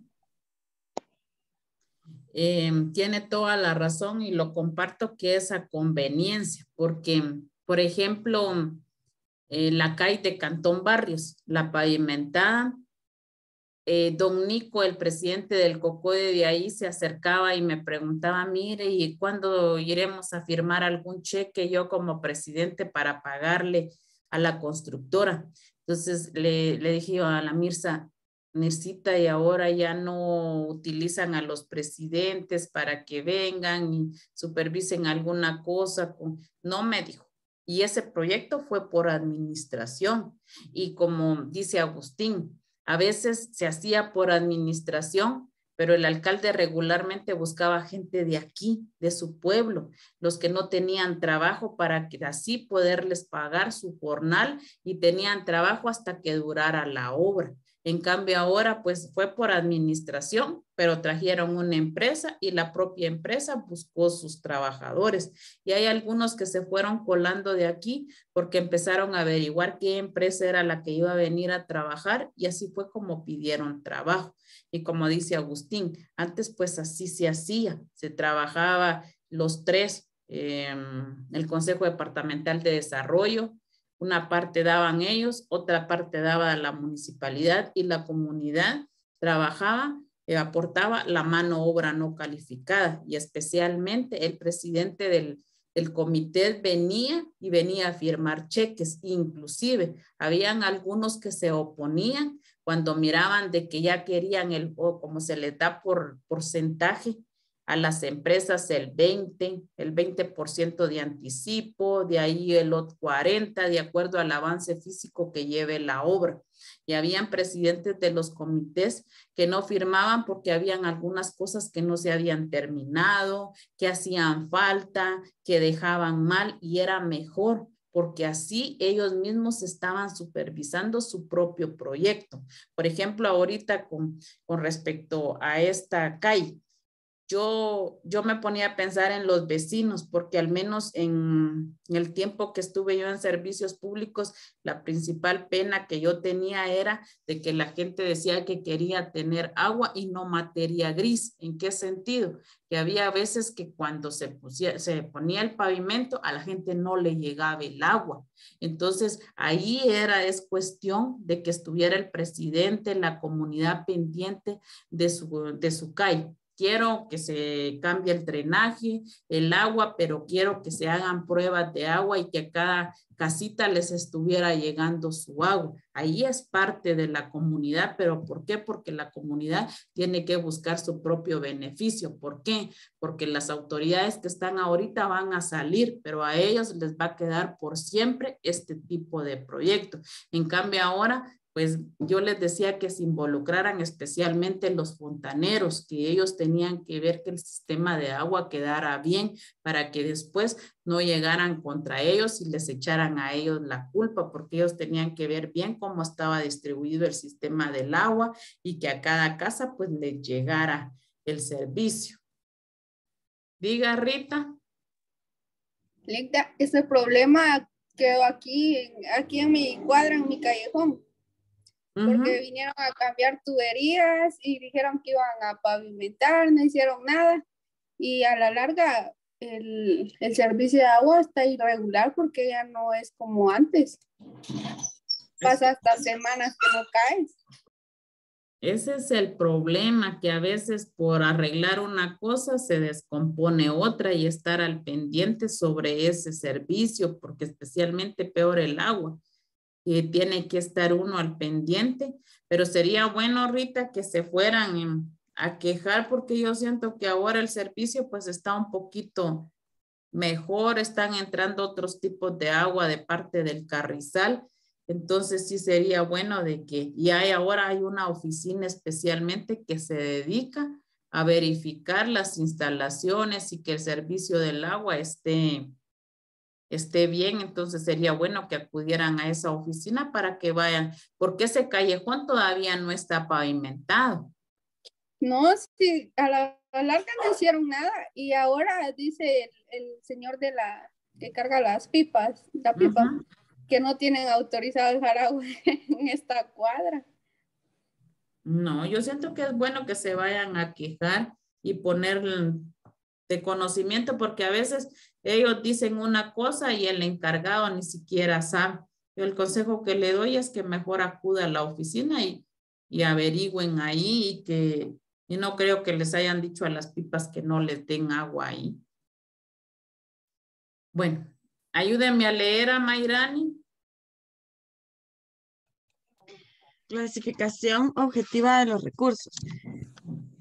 Speaker 1: Tiene toda la razón y lo comparto que es a conveniencia, porque, por ejemplo, la calle de Cantón Barrios, la pavimentada, don Nico, el presidente del COCODE de ahí, se acercaba y me preguntaba, mire, ¿y cuándo iremos a firmar algún cheque yo como presidente para pagarle a la constructora? Entonces le dije a la Mircita, y ahora ya no utilizan a los presidentes para que vengan y supervisen alguna cosa. No, me dijo. Y ese proyecto fue por administración. Y como dice Agustín, a veces se hacía por administración, pero el alcalde regularmente buscaba gente de aquí, de su pueblo, los que no tenían trabajo para que así poderles pagar su jornal y tenían trabajo hasta que durara la obra. En cambio ahora pues fue por administración, pero trajeron una empresa y la propia empresa buscó sus trabajadores. Y hay algunos que se fueron colando de aquí porque empezaron a averiguar qué empresa era la que iba a venir a trabajar y así fue como pidieron trabajo. Y como dice Agustín, antes pues así se hacía, se trabajaba los tres, el Consejo Departamental de Desarrollo, una parte daban ellos, otra parte daba la municipalidad y la comunidad trabajaba, aportaba la mano obra no calificada y especialmente el presidente del comité venía a firmar cheques. Inclusive habían algunos que se oponían cuando miraban de que ya querían como se les da por porcentaje a las empresas el 20% de anticipo, de ahí el otro 40%, de acuerdo al avance físico que lleve la obra. Y habían presidentes de los comités que no firmaban porque habían algunas cosas que no se habían terminado, que hacían falta, que dejaban mal y era mejor porque así ellos mismos estaban supervisando su propio proyecto. Por ejemplo, ahorita con respecto a esta calle, yo me ponía a pensar en los vecinos, porque al menos en el tiempo que estuve yo en servicios públicos, la principal pena que yo tenía era de que la gente decía que quería tener agua y no materia gris. ¿En qué sentido? Que había veces que cuando se ponía el pavimento, a la gente no le llegaba el agua. Entonces, ahí es cuestión de que estuviera el presidente, la comunidad pendiente de su calle. Quiero que se cambie el drenaje, el agua, pero quiero que se hagan pruebas de agua y que a cada casita les estuviera llegando su agua. Ahí es parte de la comunidad, pero ¿por qué? Porque la comunidad tiene que buscar su propio beneficio. ¿Por qué? Porque las autoridades que están ahorita van a salir, pero a ellos les va a quedar por siempre este tipo de proyecto. En cambio ahora, pues yo les decía que se involucraran especialmente los fontaneros, que ellos tenían que ver que el sistema de agua quedara bien para que después no llegaran contra ellos y les echaran a ellos la culpa, porque ellos tenían que ver bien cómo estaba distribuido el sistema del agua y que a cada casa pues les llegara el servicio. Diga, Rita.
Speaker 10: Linda, ese problema quedó aquí en mi cuadra, en mi callejón. Porque vinieron a cambiar tuberías y dijeron que iban a pavimentar, no hicieron nada y a la larga el servicio de agua está irregular porque ya no es como antes. Pasa hasta semanas que no cae.
Speaker 1: Ese es el problema, que a veces por arreglar una cosa se descompone otra y estar al pendiente sobre ese servicio, porque especialmente peor el agua, y tiene que estar uno al pendiente. Pero sería bueno, Rita, que se fueran a quejar, porque yo siento que ahora el servicio pues está un poquito mejor, están entrando otros tipos de agua de parte del Carrizal. Entonces sí sería bueno de que, y ahora hay una oficina especialmente que se dedica a verificar las instalaciones y que el servicio del agua esté bien. Entonces sería bueno que acudieran a esa oficina para que vayan, porque ese callejón todavía no está pavimentado.
Speaker 10: No, sí, a la larga no hicieron nada y ahora dice el señor que carga las pipas, la pipa, que no tienen autorizado dejar agua en esta cuadra.
Speaker 1: No, yo siento que es bueno que se vayan a quejar y poner de conocimiento, porque a veces ellos dicen una cosa y el encargado ni siquiera sabe. Yo el consejo que le doy es que mejor acuda a la oficina y averigüen ahí, y no creo que les hayan dicho a las pipas que no les den agua ahí. Bueno, ayúdenme a leer a Mayrani.
Speaker 4: Clasificación objetiva de los recursos.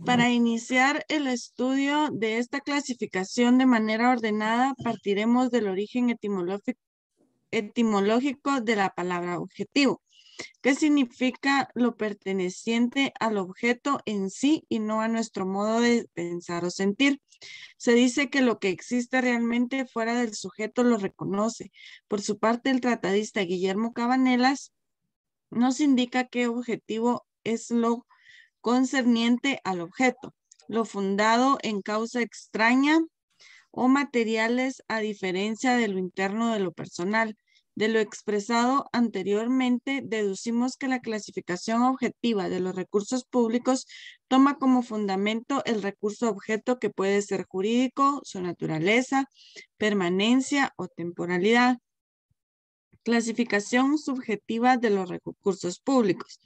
Speaker 4: Para iniciar el estudio de esta clasificación de manera ordenada, partiremos del origen etimológico de la palabra objetivo, que significa lo perteneciente al objeto en sí y no a nuestro modo de pensar o sentir. Se dice que lo que existe realmente fuera del sujeto lo reconoce. Por su parte, el tratadista Guillermo Cabanelas nos indica que objetivo es lo concerniente al objeto, lo fundado en causa extraña o materiales a diferencia de lo interno de lo personal. De lo expresado anteriormente, deducimos que la clasificación objetiva de los recursos públicos toma como fundamento el recurso objeto, que puede ser jurídico, su naturaleza, permanencia o temporalidad. Clasificación subjetiva de los recursos públicos.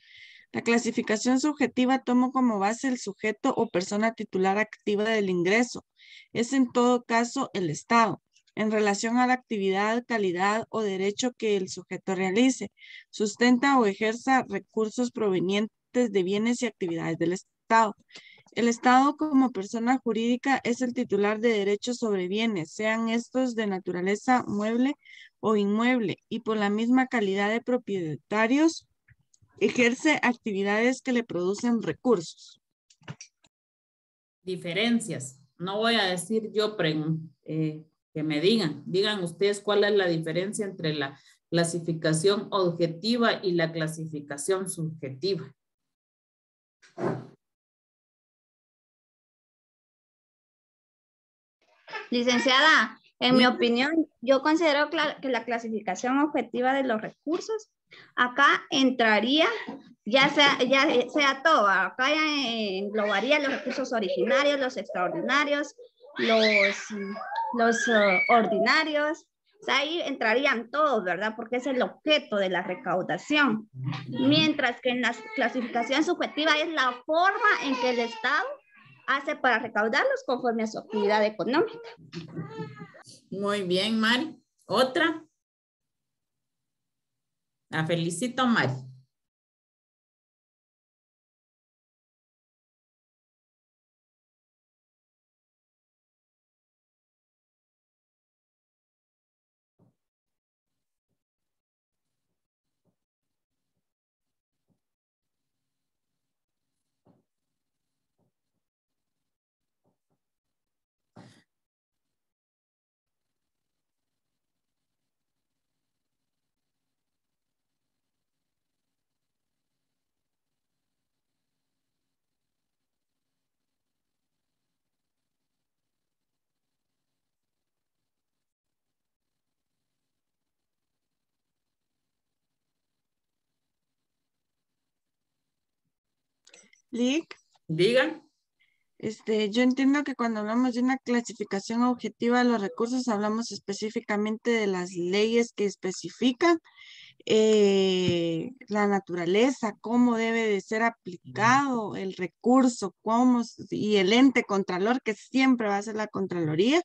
Speaker 4: La clasificación subjetiva toma como base el sujeto o persona titular activa del ingreso. Es en todo caso el Estado, en relación a la actividad, calidad o derecho que el sujeto realice, sustenta o ejerza recursos provenientes de bienes y actividades del Estado. El Estado como persona jurídica es el titular de derechos sobre bienes, sean estos de naturaleza mueble o inmueble, y por la misma calidad de propietarios ejerce actividades que le producen recursos.
Speaker 1: Diferencias. No voy a decir yo, que me digan ustedes cuál es la diferencia entre la clasificación objetiva y la clasificación subjetiva.
Speaker 2: Licenciada, en mi opinión, yo considero que la clasificación objetiva de los recursos acá entraría, ya sea todo, acá ya englobaría los recursos originarios, los extraordinarios, los ordinarios, o sea, ahí entrarían todos, ¿verdad? Porque es el objeto de la recaudación. Mientras que en la clasificación subjetiva es la forma en que el Estado hace para recaudarlos conforme a su actividad económica.
Speaker 1: Muy bien, Mari. ¿Otra? La felicito, Mari.
Speaker 4: Lick.
Speaker 1: Digan.
Speaker 4: Yo entiendo que cuando hablamos de una clasificación objetiva de los recursos, hablamos específicamente de las leyes que especifican la naturaleza, cómo debe de ser aplicado el recurso, y el ente contralor, que siempre va a ser la Contraloría,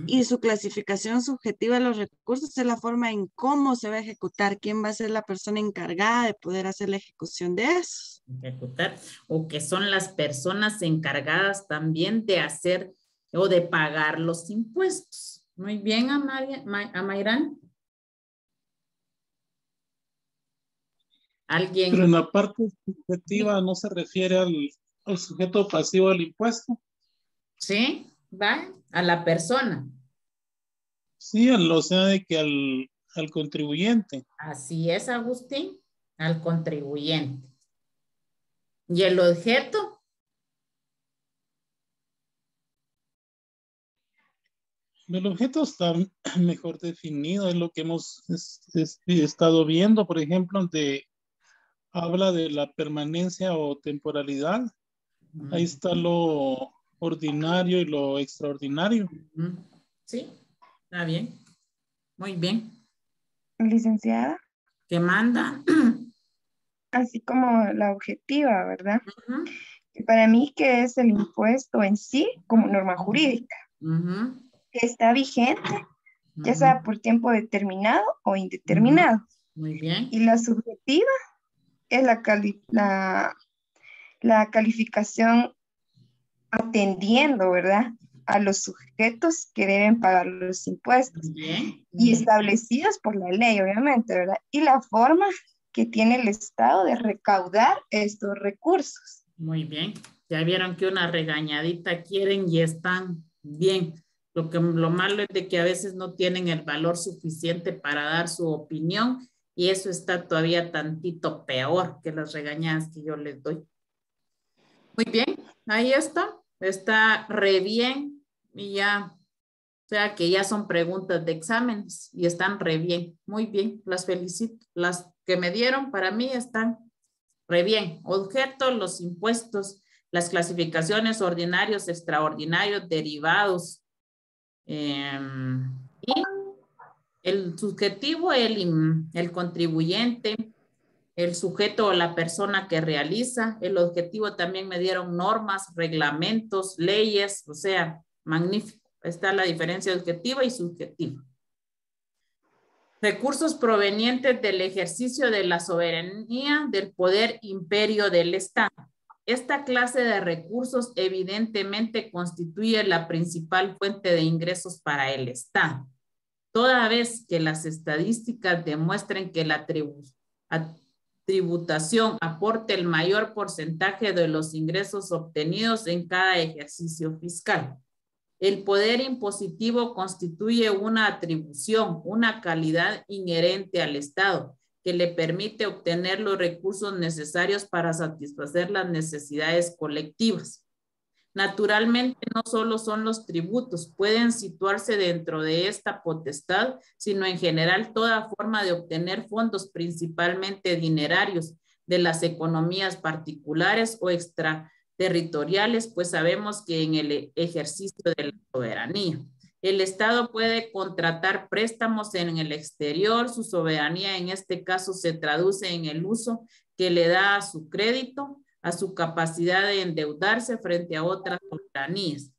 Speaker 4: y su clasificación subjetiva de los recursos es la forma en cómo se va a ejecutar, quién va a ser la persona encargada de poder hacer la ejecución de eso.
Speaker 1: Ejecutar, o que son las personas encargadas también de hacer o de pagar los impuestos. Muy bien, Amairán. ¿Alguien?
Speaker 5: Pero en la parte subjetiva no se refiere al sujeto pasivo del impuesto.
Speaker 1: Sí, va a la persona.
Speaker 5: Sí, o sea, de que al contribuyente.
Speaker 1: Así es, Agustín, al contribuyente. ¿Y el objeto?
Speaker 5: El objeto está mejor definido, es lo que hemos estado viendo, por ejemplo, donde habla de la permanencia o temporalidad. Ahí está lo ordinario y lo extraordinario.
Speaker 1: Sí, está bien. Muy bien.
Speaker 11: Licenciada.
Speaker 1: ¿Qué manda?
Speaker 11: Así como la objetiva, ¿verdad? Que para mí que es el impuesto en sí como norma jurídica. Que está vigente, ya sea por tiempo determinado o indeterminado.
Speaker 1: Muy bien.
Speaker 11: Y la subjetiva es la calificación atendiendo, ¿verdad?, a los sujetos que deben pagar los impuestos.
Speaker 1: Bien.
Speaker 11: Y establecidos por la ley, obviamente, ¿verdad? Y la forma que tiene el Estado de recaudar estos recursos.
Speaker 1: Muy bien. Ya vieron que una regañadita quieren y están bien. Lo malo es de que a veces no tienen el valor suficiente para dar su opinión y eso está todavía tantito peor que las regañadas que yo les doy. Muy bien, ahí está. Está re bien y ya, o sea que ya son preguntas de exámenes y están re bien. Muy bien, las felicito. Las que me dieron para mí están re bien. Objeto, los impuestos, las clasificaciones ordinarios, extraordinarios, derivados. Y el subjetivo, el contribuyente, el sujeto o la persona que realiza. El objetivo también me dieron normas, reglamentos, leyes, o sea, magnífico. Está la diferencia objetiva y subjetiva. Recursos provenientes del ejercicio de la soberanía del poder imperio del Estado. Esta clase de recursos evidentemente constituye la principal fuente de ingresos para el Estado. Toda vez que las estadísticas demuestren que la tributación aporte el mayor porcentaje de los ingresos obtenidos en cada ejercicio fiscal. El poder impositivo constituye una atribución, una calidad inherente al Estado que le permite obtener los recursos necesarios para satisfacer las necesidades colectivas. Naturalmente, no solo son los tributos, pueden situarse dentro de esta potestad, sino en general toda forma de obtener fondos, principalmente dinerarios, de las economías particulares o extraterritoriales, pues sabemos que en el ejercicio de la soberanía. El Estado puede contratar préstamos en el exterior, su soberanía en este caso se traduce en el uso que le da a su crédito, a su capacidad de endeudarse frente a otras soberanías.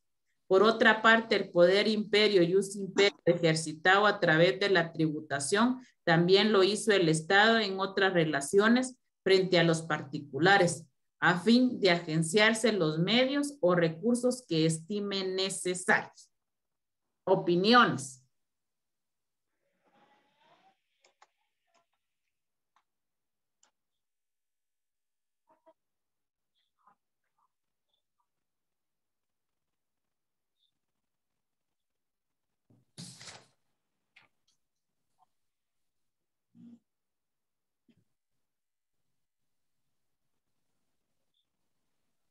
Speaker 1: Por otra parte, el poder imperio ius imperio ejercitado a través de la tributación también lo hizo el Estado en otras relaciones frente a los particulares, a fin de agenciarse los medios o recursos que estimen necesarios. Opiniones.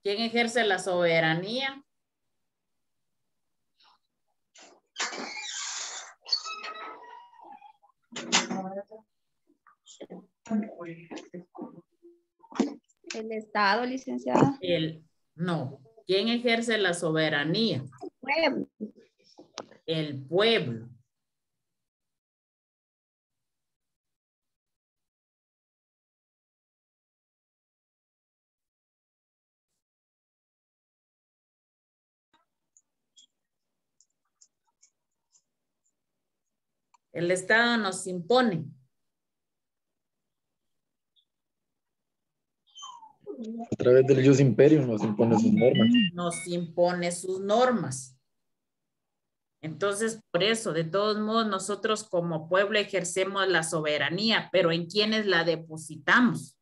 Speaker 1: ¿Quién ejerce la soberanía?
Speaker 2: El Estado, licenciada.
Speaker 1: No, ¿Quién ejerce la soberanía?
Speaker 2: El pueblo.
Speaker 1: El pueblo. El Estado nos impone.
Speaker 3: A través del Jus Imperium nos impone sus normas.
Speaker 1: Nos impone sus normas. Entonces, por eso, de todos modos, nosotros como pueblo ejercemos la soberanía, pero ¿en quiénes la depositamos?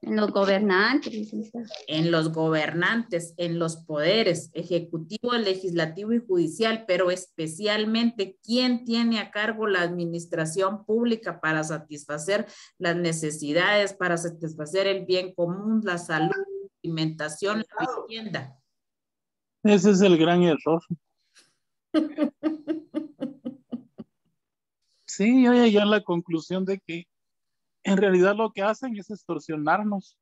Speaker 2: En los gobernantes, licenciada.
Speaker 1: En los gobernantes, en los poderes ejecutivo, legislativo y judicial, pero especialmente quién tiene a cargo la administración pública para satisfacer las necesidades, para satisfacer el bien común, la salud, la alimentación, la vivienda.
Speaker 5: Ese es el gran error. Sí, yo llegué a la conclusión de que en realidad lo que hacen es extorsionarnos.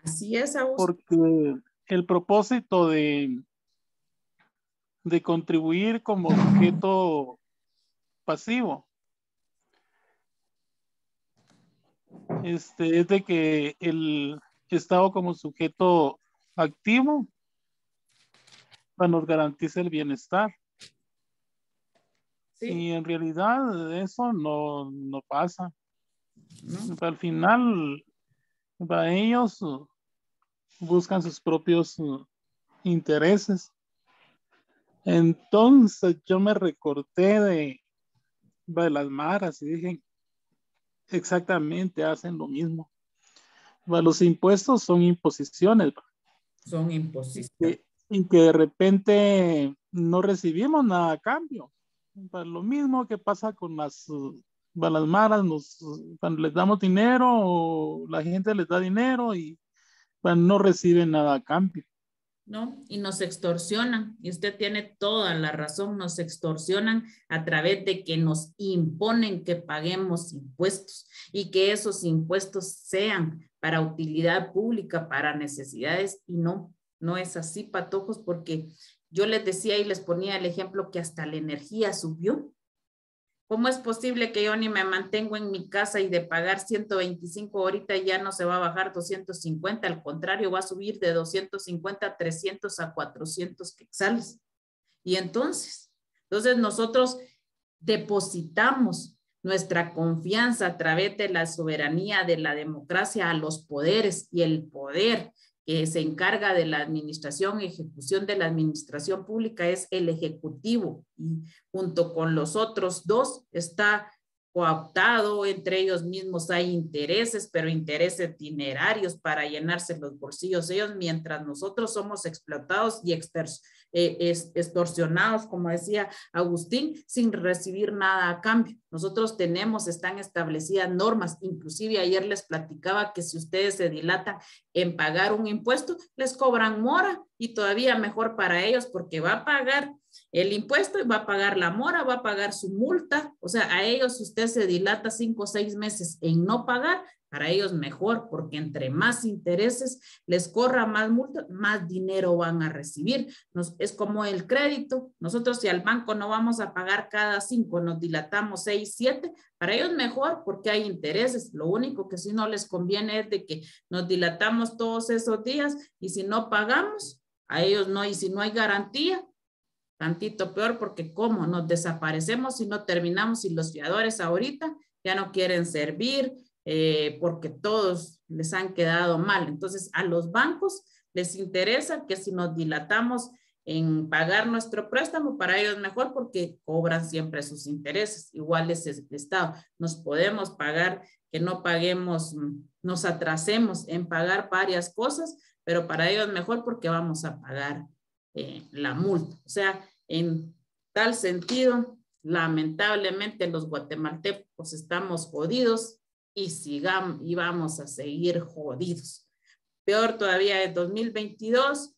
Speaker 1: Así es, Augusto.
Speaker 5: Porque el propósito de contribuir como sujeto pasivo es de que el Estado como sujeto activo nos garantice el bienestar.
Speaker 1: Sí.
Speaker 5: Y en realidad eso no pasa.
Speaker 1: ¿No?
Speaker 5: Al final, para ellos buscan sus propios intereses. Entonces yo me recorté de las maras y dije, exactamente, hacen lo mismo. Los impuestos son imposiciones.
Speaker 1: Son imposiciones.
Speaker 5: Y que de repente no recibimos nada a cambio. Lo mismo que pasa con las maras, cuando les damos dinero, o la gente les da dinero y no reciben nada a cambio.
Speaker 1: ¿No? Y nos extorsionan, y usted tiene toda la razón, nos extorsionan a través de que nos imponen que paguemos impuestos y que esos impuestos sean para utilidad pública, para necesidades, y no es así, patojos, porque yo les decía y les ponía el ejemplo que hasta la energía subió. ¿Cómo es posible que yo ni me mantengo en mi casa y de pagar 125 ahorita ya no se va a bajar 250? Al contrario, va a subir de 250 a 300 a 400 quetzales. Y entonces nosotros depositamos nuestra confianza a través de la soberanía, de la democracia a los poderes, y el poder que se encarga de la administración, ejecución de la administración pública es el ejecutivo, y junto con los otros dos está cooptado, entre ellos mismos hay intereses, pero intereses dinerarios para llenarse los bolsillos ellos, mientras nosotros somos explotados y extorsionados, como decía Agustín, sin recibir nada a cambio. Nosotros están establecidas normas, inclusive ayer les platicaba que si ustedes se dilatan en pagar un impuesto, les cobran mora, y todavía mejor para ellos porque va a pagar el impuesto y va a pagar la mora, va a pagar su multa. O sea, a ellos si usted se dilata 5 o 6 meses en no pagar, para ellos mejor, porque entre más intereses les corra, más multa, más dinero van a recibir. Es como el crédito. Nosotros si al banco no vamos a pagar cada 5, nos dilatamos 6, 7, para ellos mejor porque hay intereses. Lo único que sí no les conviene es de que nos dilatamos todos esos días y si no pagamos, a ellos no, y si no hay garantía, tantito peor, porque como nos desaparecemos y no terminamos, y los fiadores ahorita ya no quieren servir porque todos les han quedado mal. Entonces a los bancos les interesa que si nos dilatamos en pagar nuestro préstamo, para ellos mejor porque cobran siempre sus intereses. Igual es el Estado. Nos podemos pagar, que no paguemos, nos atrasemos en pagar varias cosas, pero para ellos mejor porque vamos a pagar la multa. O sea, en tal sentido, lamentablemente los guatemaltecos estamos jodidos y vamos a seguir jodidos. Peor todavía es 2022,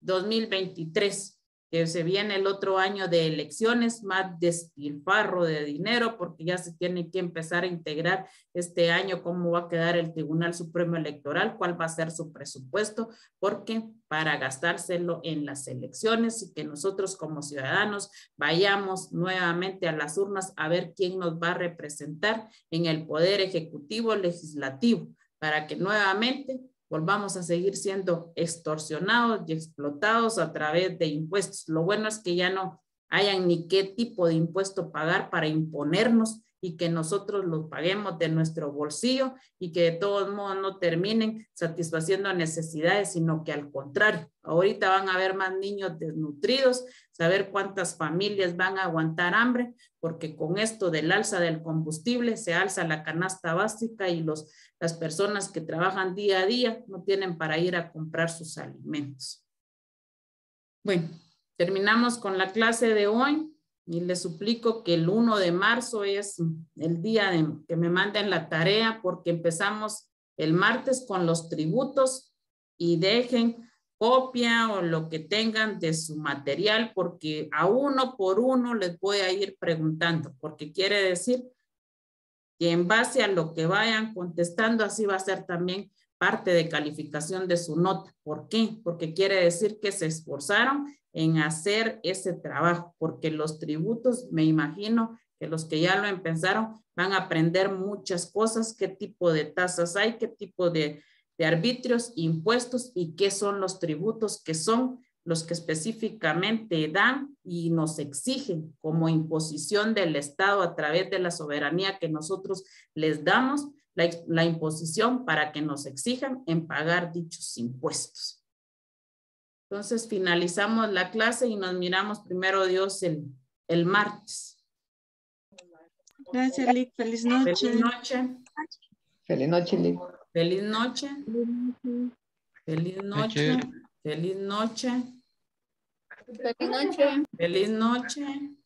Speaker 1: 2023. que se viene el otro año de elecciones, más despilfarro de dinero, porque ya se tiene que empezar a integrar este año cómo va a quedar el Tribunal Supremo Electoral, cuál va a ser su presupuesto, porque para gastárselo en las elecciones y que nosotros como ciudadanos vayamos nuevamente a las urnas a ver quién nos va a representar en el Poder Ejecutivo, Legislativo, para que nuevamente volvamos a seguir siendo extorsionados y explotados a través de impuestos. Lo bueno es que ya no hayan ni qué tipo de impuesto pagar para imponernos y que nosotros los paguemos de nuestro bolsillo y que de todos modos no terminen satisfaciendo necesidades, sino que al contrario, ahorita van a haber más niños desnutridos, saber cuántas familias van a aguantar hambre, porque con esto del alza del combustible se alza la canasta básica y las personas que trabajan día a día no tienen para ir a comprar sus alimentos. Bueno, terminamos con la clase de hoy. Y les suplico que el 1 de marzo es el día que me manden la tarea, porque empezamos el martes con los tributos y dejen copia o lo que tengan de su material, porque a uno por uno les voy a ir preguntando, porque quiere decir que en base a lo que vayan contestando, así va a ser también parte de calificación de su nota. ¿Por qué? Porque quiere decir que se esforzaron en hacer ese trabajo, porque los tributos, me imagino que los que ya lo empezaron van a aprender muchas cosas, qué tipo de tasas hay, qué tipo de arbitrios, impuestos y qué son los tributos, que son los que específicamente dan y nos exigen como imposición del Estado a través de la soberanía que nosotros les damos, la imposición para que nos exijan en pagar dichos impuestos. Entonces finalizamos la clase y nos miramos primero Dios el martes.
Speaker 4: Gracias, Lick. Feliz noche.
Speaker 1: Feliz noche.
Speaker 8: Feliz noche, Lick.
Speaker 1: Feliz noche. Feliz noche. Feliz noche.
Speaker 10: Feliz noche.
Speaker 1: Feliz noche.